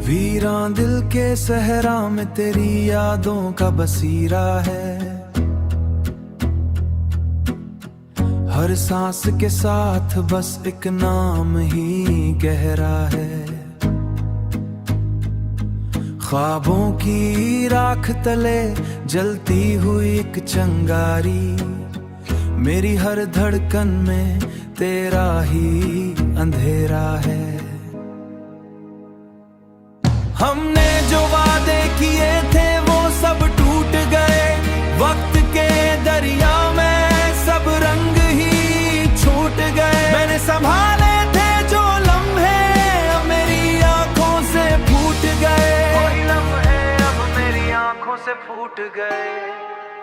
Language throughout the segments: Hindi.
वीरां दिल के सहरा में तेरी यादों का बसीरा है। हर सांस के साथ बस एक नाम ही गहरा है। ख्वाबों की राख तले जलती हुई एक चिंगारी, मेरी हर धड़कन में तेरा ही अंधेरा है। हमने जो वादे किए थे वो सब टूट गए, वक्त के दरिया में सब रंग ही छूट गए। मैंने संभाले थे जो लम्हे अब मेरी आंखों से फूट गए, कोई लम्हे अब मेरी आंखों से फूट गए।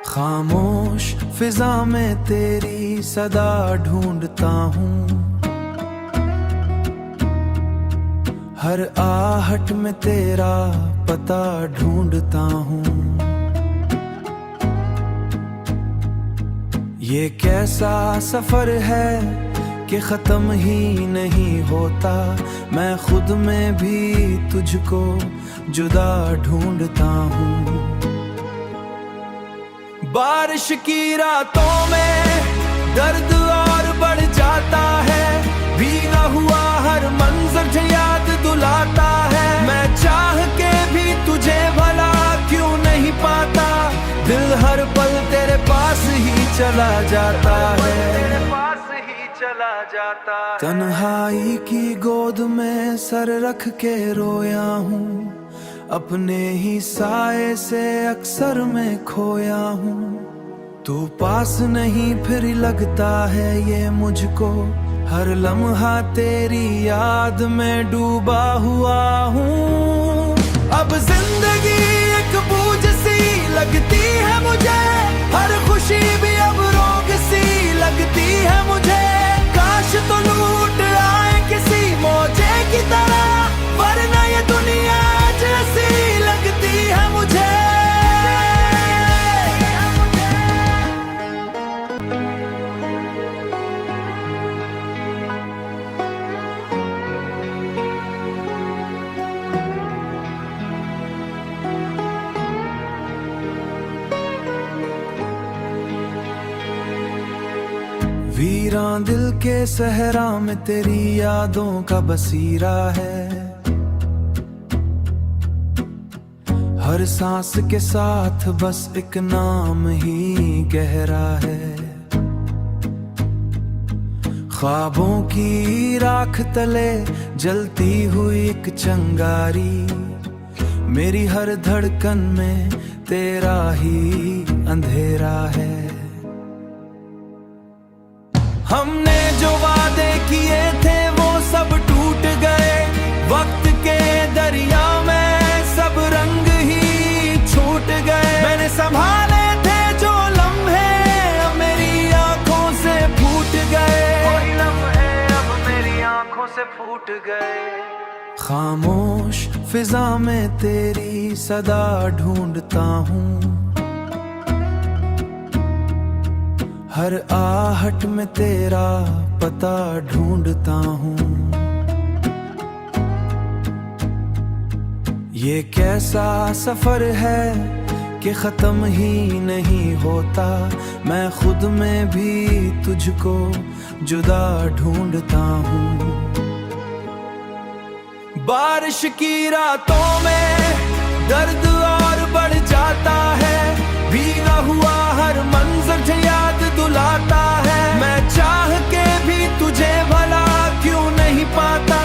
खामोश फिजा में तेरी सदा ढूंढता हूँ, हर आहट में तेरा पता ढूंढता हूँ। ये कैसा सफर है कि खत्म ही नहीं होता, मैं खुद में भी तुझको जुदा ढूंढता हूँ। बारिश की रातों में दर्द और बढ़ जाता है, भीगा हुआ हर मंजर याद दुलाता है। मैं चाह के भी तुझे भला क्यों नहीं पाता, दिल हर पल तेरे पास ही चला जाता है, तेरे पास ही चला जाता है। तन्हाई की गोद में सर रख के रोया हूँ, अपने ही साए से अक्सर मैं खोया हूँ। तू पास नहीं फिर लगता है ये मुझको, हर लम्हा तेरी याद में डूबा हुआ हूँ। अब जिंदगी एक बोझ सी लगती है मुझे, हर खुशी भी अब रोग सी लगती है मुझे। काश तो लूट आए किसी मौजे की तरह, वरना ये दुनिया जैसी लगती है मुझे। वीरां दिल के सहरा में तेरी यादों का बसीरा है। हर सांस के साथ बस एक नाम ही गहरा है। ख्वाबों की राख तले जलती हुई एक चिंगारी, मेरी हर धड़कन में तेरा ही अंधेरा है। हमने जो वादे किए थे वो सब टूट गए, वक्त के दरिया में सब रंग ही छूट गए। मैंने संभाले थे जो लम्हे अब मेरी आंखों से फूट गए, कोई लम्हे अब मेरी आंखों से फूट गए। खामोश फिजा में तेरी सदा ढूंढता हूँ, हर आहट में तेरा पता ढूंढता हूँ। ये कैसा सफर है कि खत्म ही नहीं होता, मैं खुद में भी तुझको जुदा ढूंढता हूँ। बारिश की रातों में दर्द और बढ़ जाता है, भीगा हुआ हर मंजर याद दुलाता है। मैं चाह के भी तुझे भला क्यों नहीं पाता,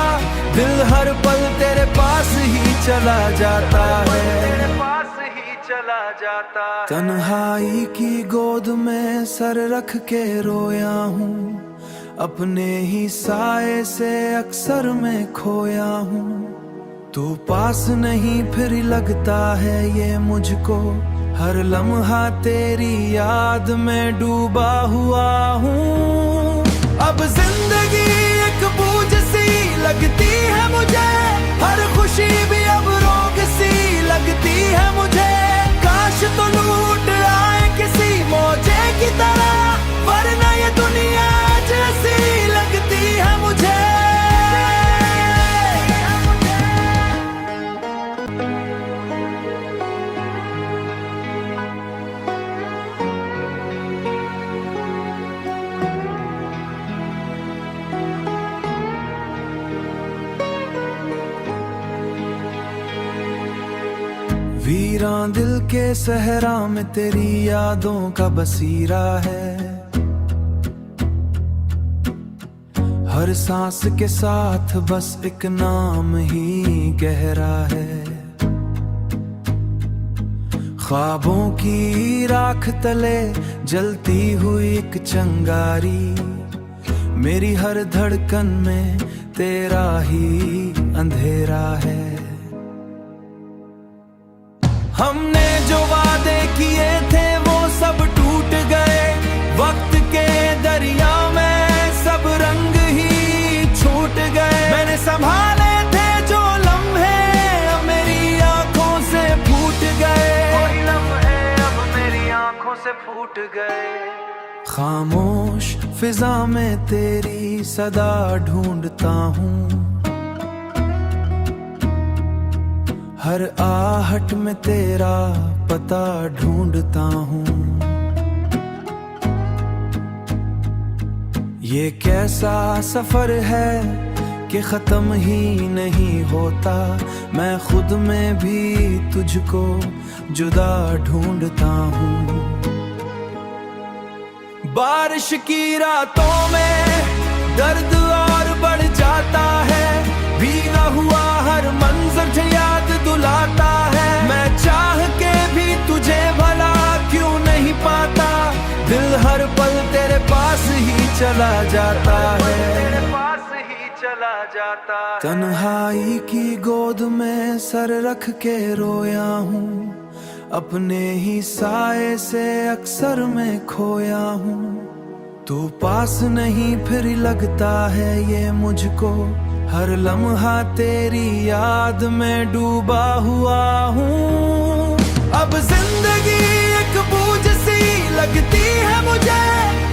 दिल हर पल तेरे पास ही चला जाता है, तेरे पास ही चला जाता है। तन्हाई की गोद में सर रख के रोया हूँ, अपने ही साए से अक्सर मैं खोया हूँ। तू पास नहीं फिर लगता है ये मुझको, हर लम्हा तेरी याद में डूबा हुआ हूँ। अब जिंदगी एक बोझ सी लगती है मुझे, हर खुशी भी अब रोग सी लगती है मुझे। काश तो लूट आए किसी मौजे की तरह, वरना ये दुनिया जैसी लगती है मुझे। वीरान दिल के सहरा में तेरी यादों का बसीरा है। हर सांस के साथ बस एक नाम ही गहरा है। ख्वाबों की राख तले जलती हुई एक चिंगारी, मेरी हर धड़कन में तेरा ही अंधेरा है। हमने जो वादे किए थे वो सब टूट गए, वक्त के दरिया में सब रंग ही छूट गए। मैंने संभाले थे जो लम्हे अब मेरी आंखों से फूट गए, कोई लम्हे अब मेरी आंखों से फूट गए। खामोश फिजा में तेरी सदा ढूंढता हूँ, हर आहट में तेरा पता ढूंढता हूँ। ये कैसा सफर है कि खत्म ही नहीं होता, मैं खुद में भी तुझको जुदा ढूंढता हूँ। बारिश की रातों में दर्द और बढ़ जाता है, भीगा हुआ हर मंजर याद दुलाता है। मैं चाह के भी तुझे भला क्यों नहीं पाता, दिल हर पल तेरे पास ही चला जाता है, तेरे पास ही चला जाता है। तन्हाई की गोद में सर रख के रोया हूँ, अपने ही साए से अक्सर मैं खोया हूँ। तू पास नहीं फिर लगता है ये मुझको, हर लम्हा तेरी याद में डूबा हुआ हूँ। अब जिंदगी एक बोझ सी लगती है मुझे,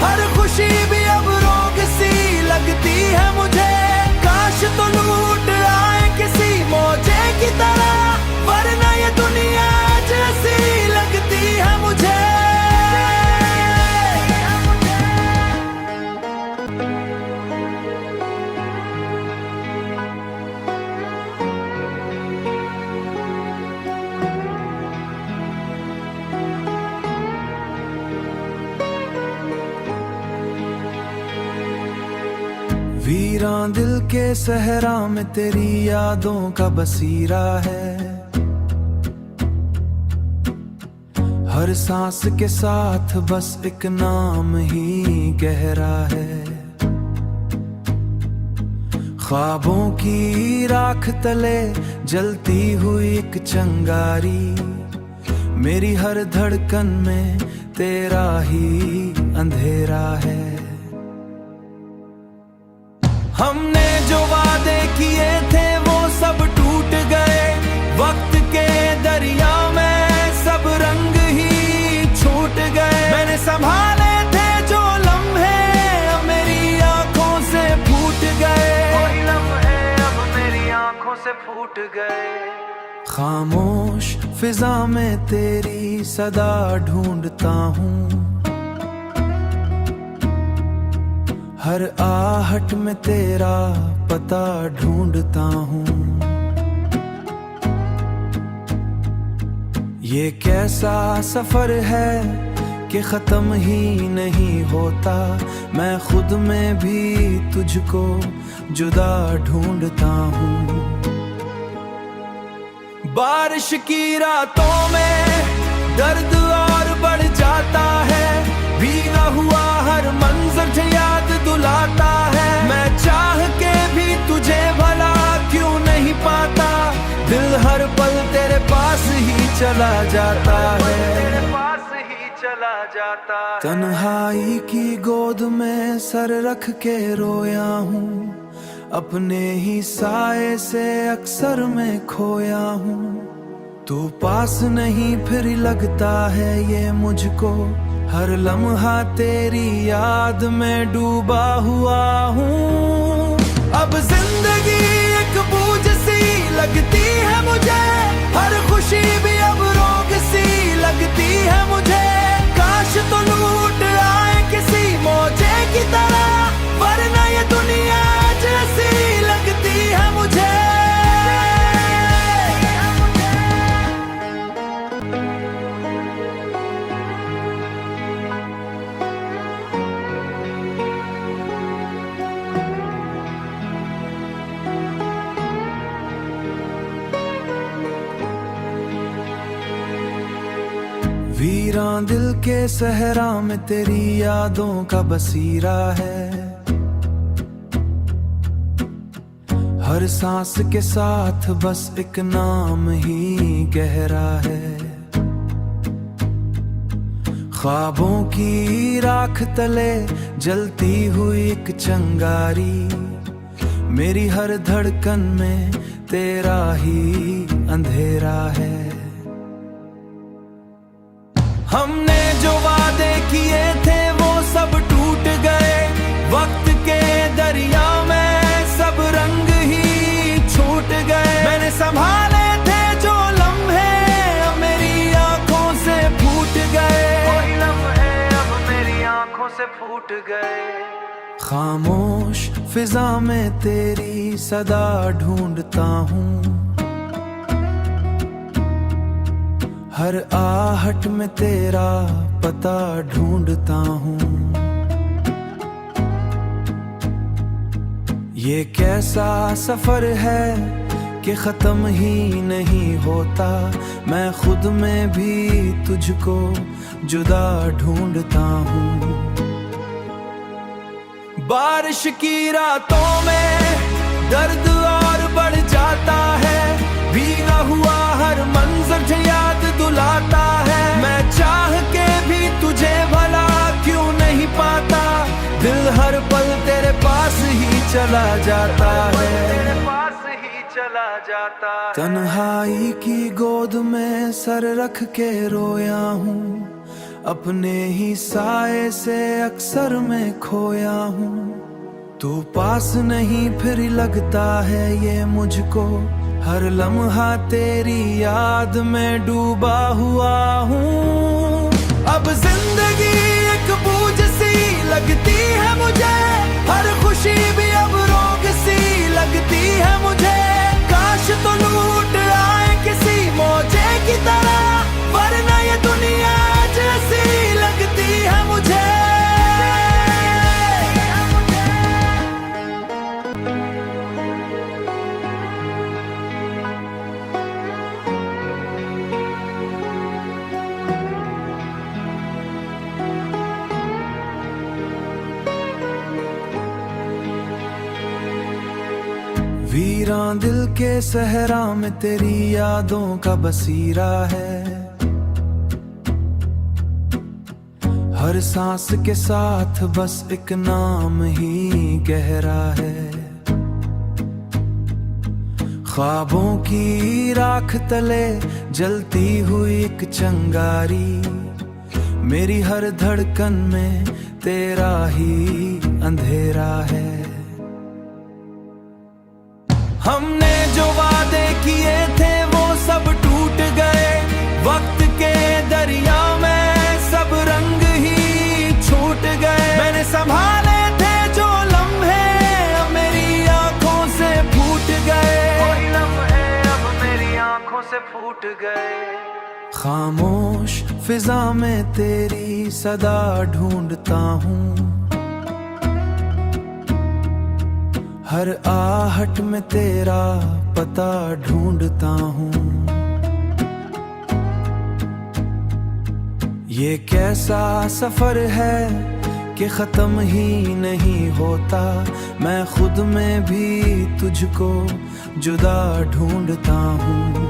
हर खुशी भी अब रोग सी लगती है मुझे। काश तो लूट आए किसी मौजे की तरह, वरना ये दुनिया जैसी लगती है मुझे। वीरान दिल के सहरा में तेरी यादों का बसीरा है। हर सांस के साथ बस एक नाम ही गहरा है। ख्वाबों की राख तले जलती हुई एक चिंगारी, मेरी हर धड़कन में तेरा ही अंधेरा है। हमने जो वादे किए थे वो सब टूट गए, वक्त के दरिया में सब रंग ही छूट गए। मैंने संभाले थे जो लम्हे अब मेरी आंखों से फूट गए, कोई लम्हे अब मेरी आंखों से फूट गए। खामोश फिजा में तेरी सदा ढूंढता हूँ, हर आहट में तेरा पता ढूंढता हूँ। ये कैसा सफर है कि खत्म ही नहीं होता, मैं खुद में भी तुझको जुदा ढूंढता हूँ। बारिश की रातों में दर्द और बढ़ जाता है, भीगा हुआ हर मंजर याद दुलाता है। मैं चाह के भी तुझे भला क्यों नहीं पाता, दिल हर पल तेरे पास ही चला जाता है, तेरे पास ही चला जाता है। तन्हाई की गोद में सर रख के रोया हूँ, अपने ही साए से अक्सर मैं खोया हूँ। तू पास नहीं फिर लगता है ये मुझको, हर लम्हा तेरी याद में डूबा हुआ हूँ। अब जिंदगी एक बोझ सी लगती है मुझे, हर खुशी भी अब रोग सी लगती है मुझे। काश तो लूट आए किसी मौजे की तरह, वरना ये दुनिया जैसी लगती है मुझे। वीरां दिल के सहरा में तेरी यादों का बसीरा है। हर सांस के साथ बस एक नाम ही गहरा है। ख्वाबों की राख तले जलती हुई एक चिंगारी, मेरी हर धड़कन में तेरा ही अंधेरा है। हमने जो वादे किए थे वो सब टूट गए, वक्त के दरिया में सब रंग ही छूट गए। मैंने संभाले थे जो लम्हे अब मेरी आंखों से फूट गए, कोई लम्हे अब मेरी आंखों से फूट गए। खामोश फिजा में तेरी सदा ढूंढता हूँ, हर आहट में तेरा पता ढूंढता हूँ। ये कैसा सफर है कि खत्म ही नहीं होता, मैं खुद में भी तुझको जुदा ढूंढता हूँ। बारिश की रातों में दर्द और बढ़ जाता है, भीगा हुआ हर मंजर याद दुलाता है। मैं चाह के भी तुझे भला क्यों नहीं पाता, दिल हर पल तेरे पास ही चला जाता है, तेरे पास ही चला जाता है। तन्हाई की गोद में सर रख के रोया हूँ, अपने ही साए से अक्सर मैं खोया हूँ। तू पास नहीं फिर लगता है ये मुझको, हर लम्हा तेरी याद में डूबा हुआ हूँ। अब जिंदगी एक बोझ सी लगती है मुझे, हर खुशी भी अब रोग सी लगती है मुझे। काश तो लूट आए किसी मौजे की तरह, वरना ये दुनिया जैसी लगती है मुझे। वीरां दिल के सहरा में तेरी यादों का बसीरा है। हर सांस के साथ बस एक नाम ही गहरा है। ख्वाबों की राख तले जलती हुई एक चिंगारी, मेरी हर धड़कन में तेरा ही अंधेरा है। हमने जो वादे किए थे वो सब टूट गए, वक्त के दरिया में सब रंग ही छूट गए। मैंने संभाले थे जो लम्हे अब मेरी आंखों से फूट गए, कोई लम्हे अब मेरी आंखों से फूट गए। खामोश फिजा में तेरी सदा ढूंढता हूँ, हर आहट में तेरा पता ढूंढता हूँ। ये कैसा सफर है कि खत्म ही नहीं होता, मैं खुद में भी तुझको जुदा ढूंढता हूँ।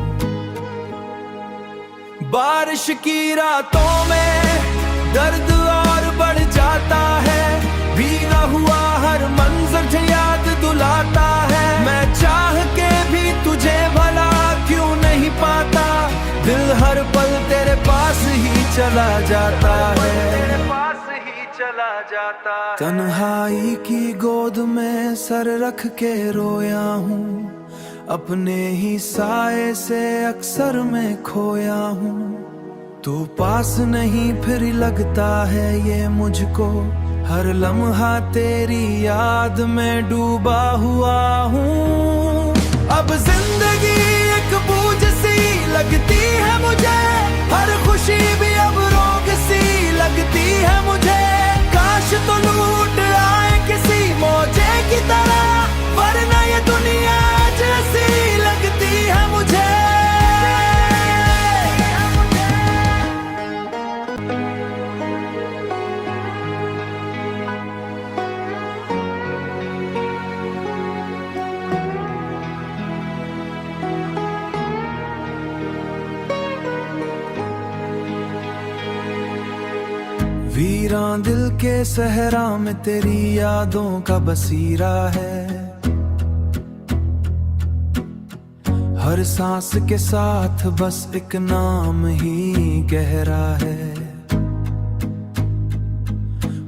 बारिश की रातों में दर्द और बढ़ जाता है, भीगा हुआ हर मंजर याद दुलाता है। मैं चाह के भी तुझे भला क्यों नहीं पाता, दिल हर पल तेरे पास ही चला जाता है, तेरे पास ही चला जाता है। तन्हाई की गोद में सर रख के रोया हूँ, अपने ही साए से अक्सर मैं खोया हूँ। तू पास नहीं फिर लगता है ये मुझको, हर लम्हा तेरी याद में डूबा हुआ हूँ। अब जिंदगी एक बोझ सी लगती है मुझे, हर खुशी भी अब रोग सी लगती है मुझे। काश तो लूट आए किसी मौजे की तरह, वरना ये दुनिया जैसी लगती है मुझे। वीरां दिल के सहरा में तेरी यादों का बसीरा है। हर सांस के साथ बस एक नाम ही गहरा है।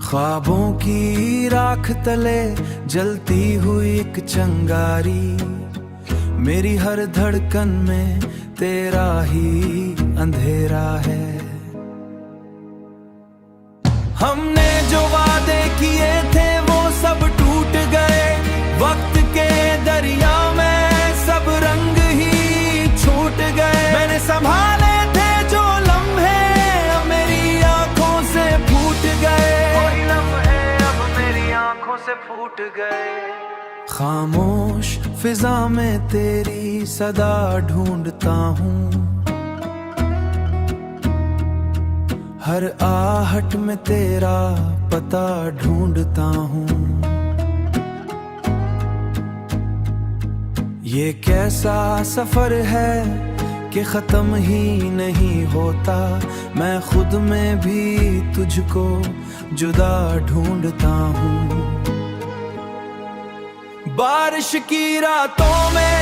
ख्वाबों की राख तले जलती हुई एक चिंगारी, मेरी हर धड़कन में तेरा ही अंधेरा है। हमने जो वादे किए थे वो सब टूट गए, वक्त के दरिया में सब रंग ही छूट गए। मैंने संभाले थे जो लम्हे अब मेरी आंखों से फूट गए, कोई लम्हे अब मेरी आंखों से फूट गए। खामोश फिजा में तेरी सदा ढूंढता हूँ, हर आहट में तेरा पता ढूंढता हूँ। ये कैसा सफर है कि खत्म ही नहीं होता, मैं खुद में भी तुझको जुदा ढूंढता हूँ। बारिश की रातों में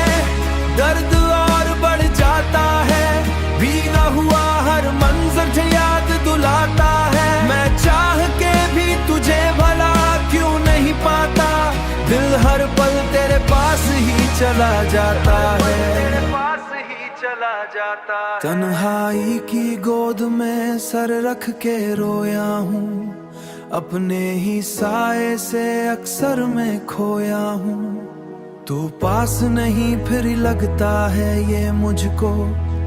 दर्द और बढ़ जाता है, भीगा हुआ हर मंजर याद दुलाता है। मैं चाह के भी तुझे भला क्यों नहीं पाता, दिल हर पल तेरे पास ही चला जाता है, तेरे पास ही चला जाता है। तन्हाई की गोद में सर रख के रोया हूँ, अपने ही साए से अक्सर मैं खोया हूँ। तू पास नहीं फिर लगता है ये मुझको,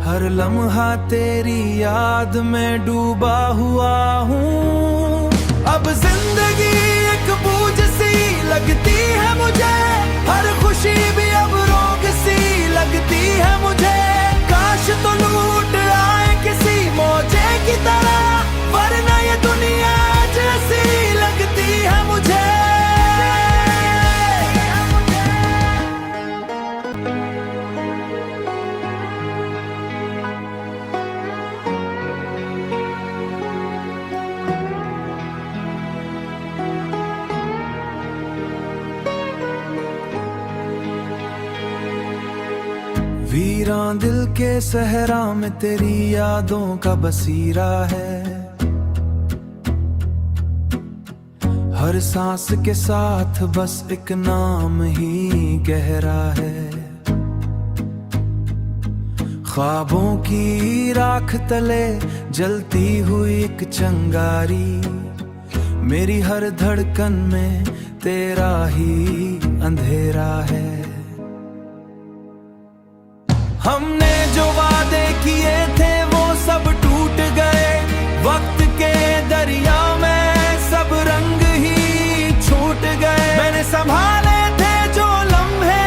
हर लम्हा तेरी याद में डूबा हुआ हूँ। अब जिंदगी एक बोझ सी लगती है मुझे, हर खुशी भी अब रोग सी लगती है मुझे। काश तो लूट आए किसी मौजे की तरह, वरना ये दुनिया जैसी लगती है मुझे। वीरां दिल के सहरा में तेरी यादों का बसीरा है। हर सांस के साथ बस एक नाम ही गहरा है। ख्वाबों की राख तले जलती हुई एक चिंगारी, मेरी हर धड़कन में तेरा ही अंधेरा है। हमने जो वादे किए थे वो सब टूट गए, वक्त के दरिया में सब रंग ही छूट गए। मैंने संभाले थे जो लम्हे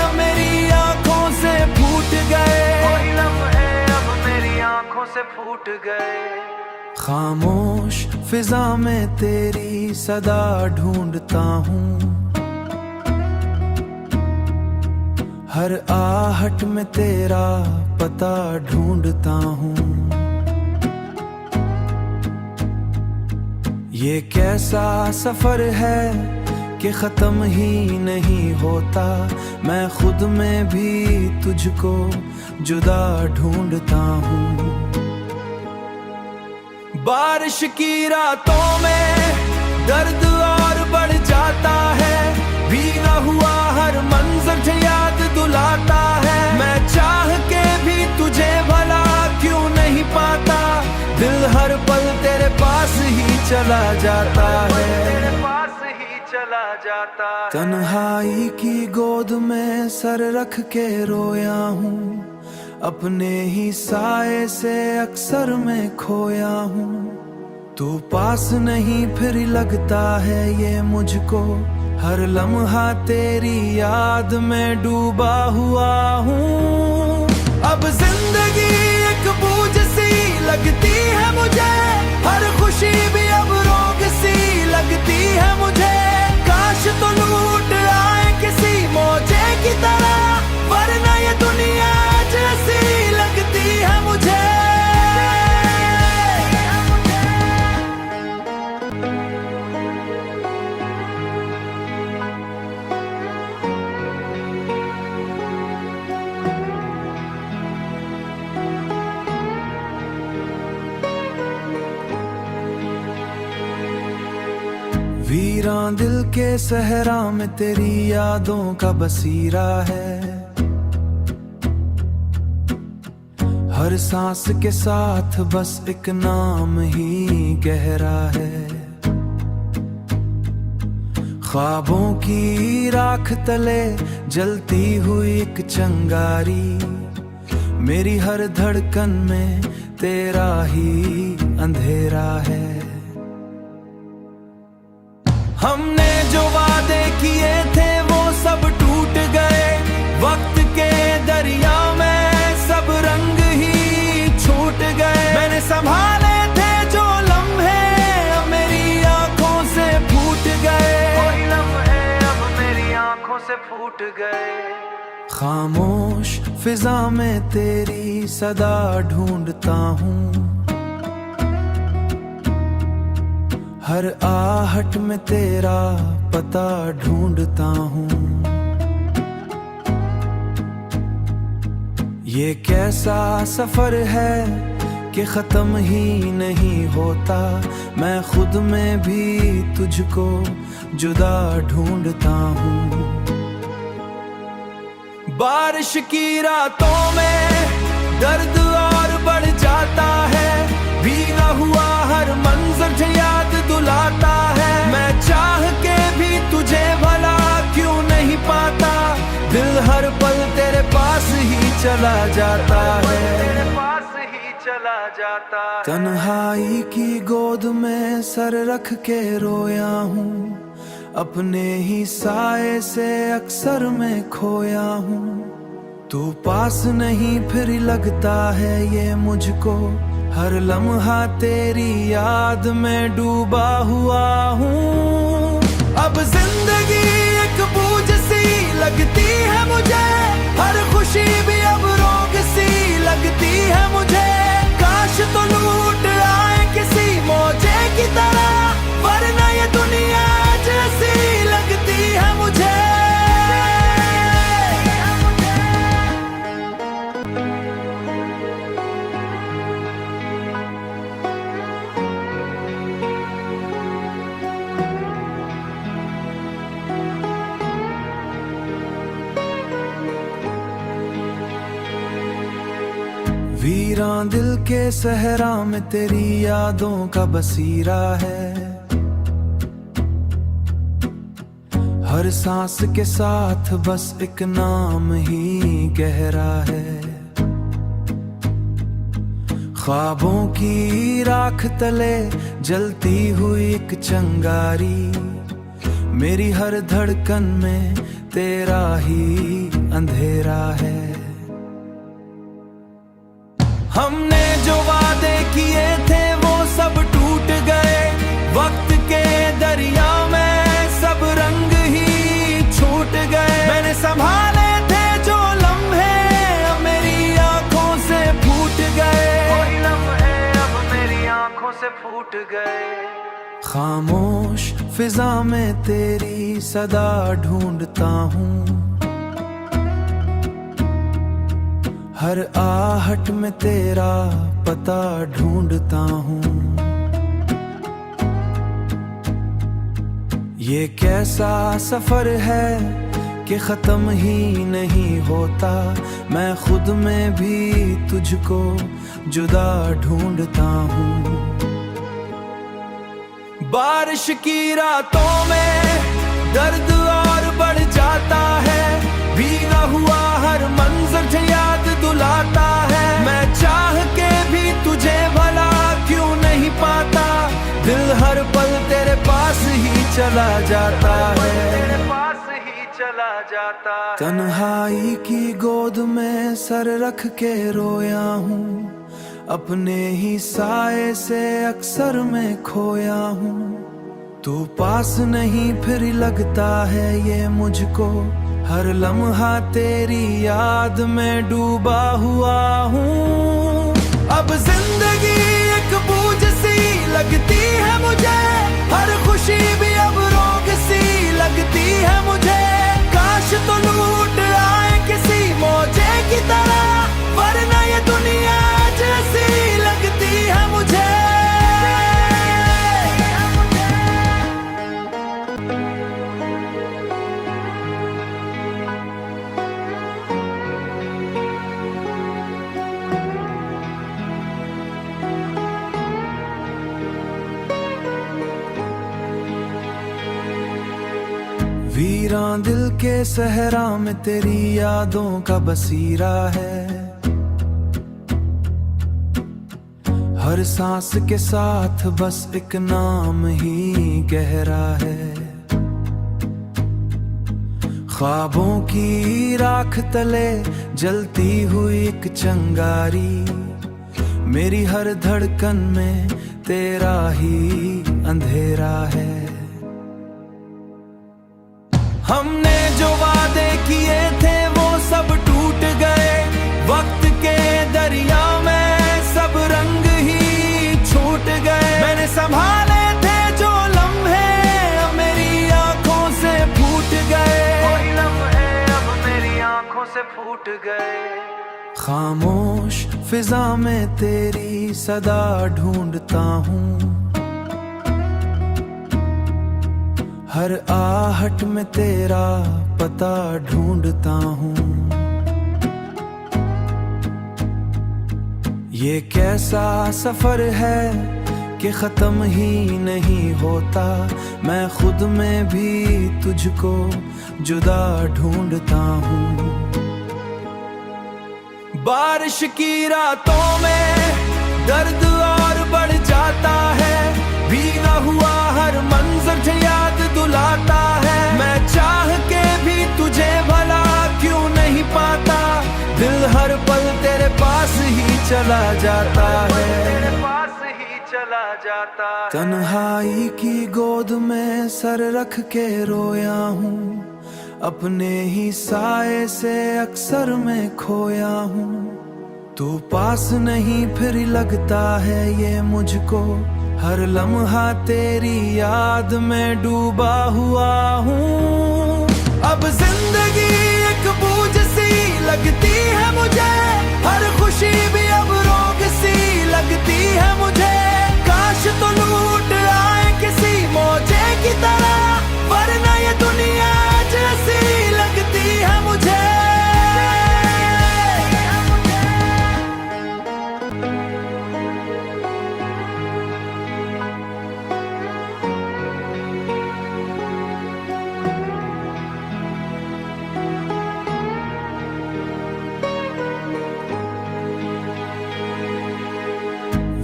अब मेरी आंखों से फूट गए, कोई लम्हे अब मेरी आंखों से फूट गए। खामोश फिजा में तेरी सदा ढूंढता हूँ, हर आहट में तेरा पता ढूंढता हूँ। ये कैसा सफर है कि खत्म ही नहीं होता, मैं खुद में भी तुझको जुदा ढूंढता हूँ। बारिश की रातों में दर्द और बढ़ जाता है, भीगा हुआ हर मंजर याद दुलाता है। मैं चाह के भी तुझे भला क्यों नहीं पाता, दिल हर पल तेरे पास ही चला जाता है, तेरे पास ही चला जाता है। तन्हाई की गोद में सर रख के रोया हूँ, अपने ही साए से अक्सर मैं खोया हूँ। तू पास नहीं फिर लगता है ये मुझको, हर लम्हा तेरी याद में डूबा हुआ हूँ। अब जिंदगी एक बोझ सी लगती है मुझे, हर खुशी भी अब रोग सी लगती है मुझे। काश तो लूट आए किसी मौजे की तरह, वरना ये दुनिया जैसी लगती है मुझे। वीरान दिल के सहरा में तेरी यादों का बसीरा है। हर सांस के साथ बस एक नाम ही गहरा है। ख्वाबों की राख तले जलती हुई एक चिंगारी, मेरी हर धड़कन में तेरा ही अंधेरा है। हमने जो वादे किए थे वो सब टूट गए, वक्त के दरिया में सब रंग ही छूट गए। मैंने संभाले थे जो लम्हे अब मेरी आंखों से फूट गए, कोई लम्हे अब मेरी आंखों से फूट गए। खामोश फिजा में तेरी सदा ढूंढता हूँ, हर आहट में तेरा पता ढूंढता हूँ। ये कैसा सफर है कि खत्म ही नहीं होता, मैं खुद में भी तुझको जुदा ढूंढता हूँ। बारिश की रातों में दर्द और बढ़ जाता है, भीगा हुआ हर मंजर याद दुलाता है। मैं चाह के भी तुझे भला क्यों नहीं पाता, दिल हर पल तेरे पास ही चला जाता है, तेरे पास ही चला जाता है। तन्हाई की गोद में सर रख के रोया हूँ, अपने ही साए से अक्सर मैं खोया हूँ। तू पास नहीं फिर लगता है ये मुझको, हर लम्हा तेरी याद में डूबा हुआ हूँ। अब जिंदगी एक बोझ सी लगती है मुझे, हर खुशी भी अब रोग सी लगती है मुझे। काश तो लूट आए किसी मौजे की तरह, वरना ये दुनिया जैसी लगती है मुझे। वीरान दिल के सहरा में तेरी यादों का बसीरा है। हर सांस के साथ बस एक नाम ही गहरा है। ख्वाबों की राख तले जलती हुई एक चिंगारी, मेरी हर धड़कन में तेरा ही अंधेरा है। हमने जो वादे किए थे वो सब टूट गए, वक्त के दरिया में सब रंग ही छूट गए। मैंने संभाले थे जो लम्हे अब मेरी आंखों से फूट गए, कोई लम्हे अब मेरी आंखों से फूट गए। खामोश फिजा में तेरी सदा ढूंढता हूँ, हर आहट में तेरा पता ढूंढता हूँ। ये कैसा सफर है कि खत्म ही नहीं होता, मैं खुद में भी तुझको जुदा ढूंढता हूँ। बारिश की रातों में दर्द और बढ़ जाता है, भीगा हुआ हर मंजर याद दुलाता है। मैं चाह के भी तुझे भला क्यों नहीं पाता, दिल हर पल तेरे पास ही चला जाता है, तेरे पास ही चला जाता है। तन्हाई की गोद में सर रख के रोया हूँ, अपने ही साए से अक्सर मैं खोया हूँ। तू पास नहीं फिर लगता है ये मुझको, हर लम्हा तेरी याद में डूबा हुआ हूँ। अब जिंदगी एक बोझ सी लगती है मुझे, हर खुशी भी अब रोग सी लगती है मुझे। काश तो लूट आए किसी मौजे की तरह, वरना ये दुनिया जैसी लगती है मुझे। वीरां दिल के सहरा में तेरी यादों का बसीरा है। हर सांस के साथ बस एक नाम ही गहरा है। ख्वाबों की राख तले जलती हुई एक चिंगारी, मेरी हर धड़कन में तेरा ही अंधेरा है। हमने जो वादे किए थे वो सब टूट गए, वक्त के दरिया में सब रंग ही छूट गए। मैंने संभाले थे जो लम्हे अब मेरी आंखों से फूट गए, कोई लम्हे अब मेरी आंखों से फूट गए। खामोश फिजा में तेरी सदा ढूंढता हूँ, हर आहट में तेरा पता ढूंढता हूँ। ये कैसा सफर है कि खत्म ही नहीं होता, मैं खुद में भी तुझको जुदा ढूंढता हूँ। बारिश की रातों में दर्द और बढ़ जाता है, भीगा हुआ हर मंजर याद दुलाता है। मैं चाह के भी तुझे भला क्यों नहीं पाता, दिल हर पल तेरे पास ही चला जाता है, तेरे पास ही चला जाता है। तन्हाई की गोद में सर रख के रोया हूँ, अपने ही साए से अक्सर मैं खोया हूँ। तू पास नहीं फिर लगता है ये मुझको, हर लम्हा तेरी याद में डूबा हुआ हूँ। अब जिंदगी एक बोझ सी लगती है मुझे, हर खुशी भी अब रोग सी लगती है मुझे। काश तो लूट आए किसी मौजे की तरह, वरना ये दुनिया जैसी लगती है मुझे।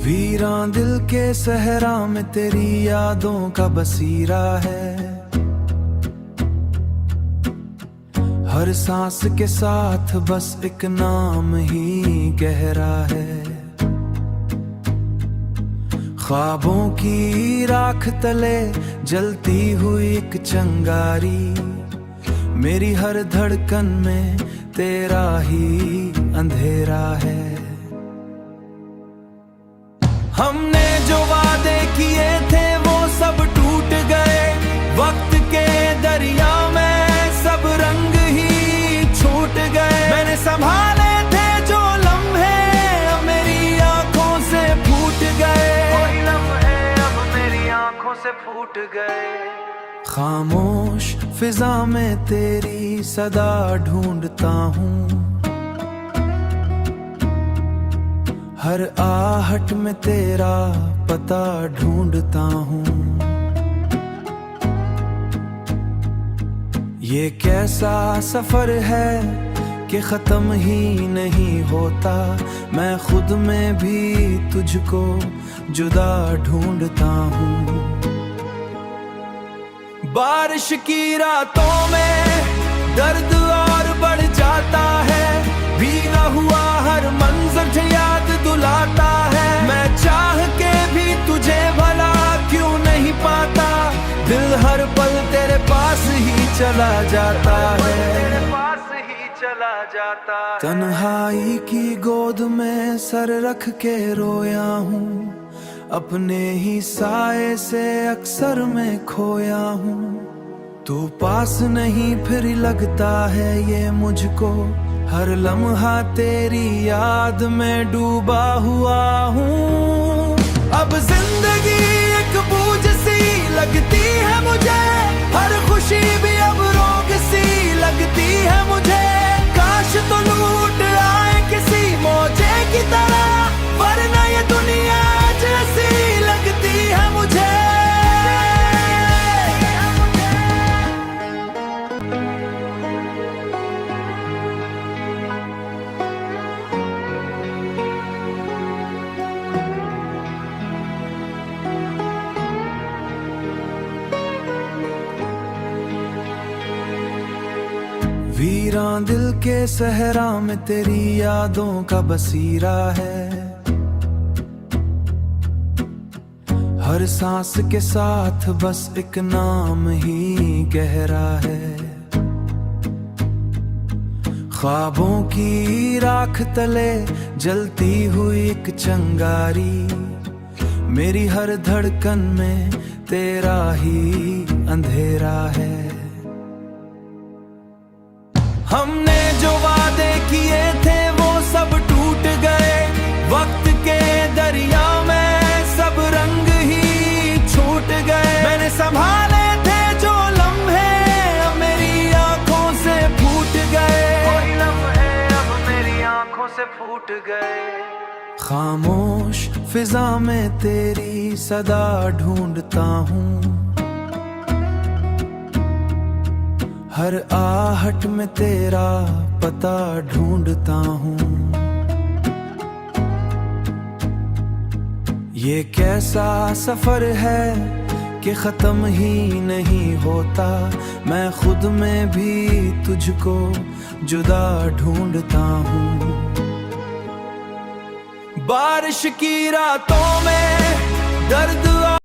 वीरां दिल के सहरा में तेरी यादों का बसीरा है। हर सांस के साथ बस एक नाम ही गहरा है। ख्वाबों की राख तले जलती हुई एक चिंगारी, मेरी हर धड़कन में तेरा ही अंधेरा है। हमने जो वादे किए थे वो सब टूट गए, वक्त के दरिया में सब रंग ही छूट गए। मैंने संभाले थे जो लम्हे अब मेरी आंखों से फूट गए, कोई लम्हे अब मेरी आंखों से फूट गए। खामोश फिजा में तेरी सदा ढूंढता हूँ, हर आहट में तेरा पता ढूंढता हूँ। ये कैसा सफर है कि खत्म ही नहीं होता, मैं खुद में भी तुझको जुदा ढूंढता हूँ। बारिश की रातों में दर्द और बढ़ जाता है, भीगा हुआ हर मंजर याद दुलाता है। मैं चाह के भी तुझे भला क्यों नहीं पाता, दिल हर पल तेरे पास ही चला जाता है, तेरे पास ही चला जाता है। तन्हाई की गोद में सर रख के रोया हूँ, अपने ही साए से अक्सर मैं खोया हूँ। तू पास नहीं फिर लगता है ये मुझको, हर लम्हा तेरी याद में डूबा हुआ हूँ। अब जिंदगी एक बोझ सी लगती है मुझे, हर खुशी भी अब रोग सी लगती है मुझे। काश तो लूट आए किसी मौजे की तरह, वरना ये दुनिया जैसी लगती है मुझे। यहाँ दिल के सहरा में तेरी यादों का बसीरा है। हर सांस के साथ बस एक नाम ही गहरा है। ख्वाबों की राख तले जलती हुई एक चिंगारी, मेरी हर धड़कन में तेरा ही अंधेरा है। हमने जो वादे किए थे वो सब टूट गए, वक्त के दरिया में सब रंग ही छूट गए। मैंने संभाले थे जो लम्हे अब मेरी आंखों से फूट गए, कोई लम्हे अब मेरी आंखों से फूट गए। खामोश फिजा में तेरी सदा ढूंढता हूँ, हर आहट में तेरा पता ढूंढता हूँ। ये कैसा सफर है कि खत्म ही नहीं होता, मैं खुद में भी तुझको जुदा ढूंढता हूँ। बारिश की रातों में दर्द